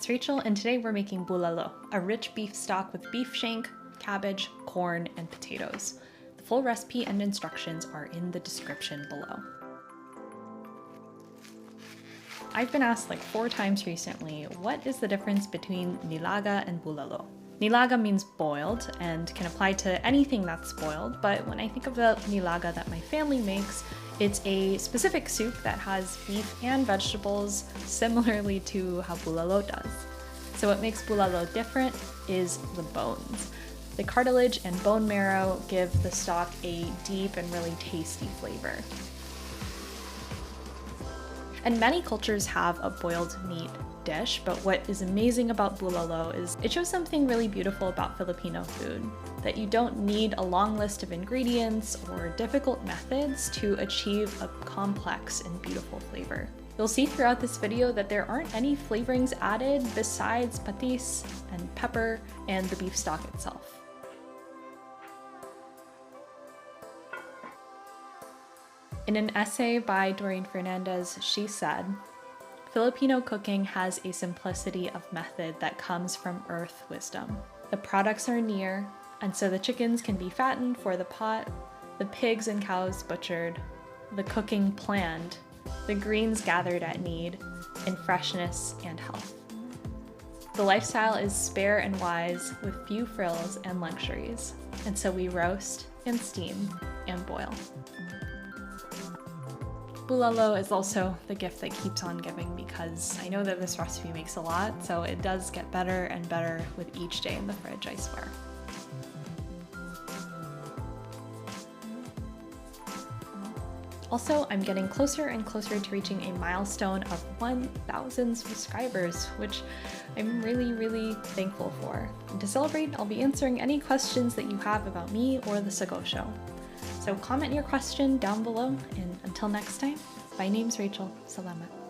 it's Rachel, and today we're making bulalo, a rich beef stock with beef shank, cabbage, corn, and potatoes. The full recipe and instructions are in the description below. I've been asked like 4 times recently, what is the difference between nilaga and bulalo? Nilaga means boiled and can apply to anything that's boiled, but when I think of the nilaga that my family makes, it's a specific soup that has beef and vegetables similarly to how bulalo does. So what makes bulalo different is the bones. The cartilage and bone marrow give the stock a deep and really tasty flavor. And many cultures have a boiled meat dish, but what is amazing about bulalo is it shows something really beautiful about Filipino food, that you don't need a long list of ingredients or difficult methods to achieve a complex and beautiful flavor. You'll see throughout this video that there aren't any flavorings added besides patis and pepper and the beef stock itself. In an essay by Doreen Fernandez, she said, "Filipino cooking has a simplicity of method that comes from earth wisdom. The products are near, and so the chickens can be fattened for the pot, the pigs and cows butchered, the cooking planned, the greens gathered at need, in freshness and health. The lifestyle is spare and wise, with few frills and luxuries, and so we roast and steam and boil." Bulalo is also the gift that keeps on giving because I know that this recipe makes a lot, so it does get better and better with each day in the fridge, I swear. Also, I'm getting closer and closer to reaching a milestone of 1,000 subscribers, which I'm really thankful for. And to celebrate, I'll be answering any questions that you have about me or the Sago Show. So comment your question down below, and until next time, my name's Rachel. Salamat.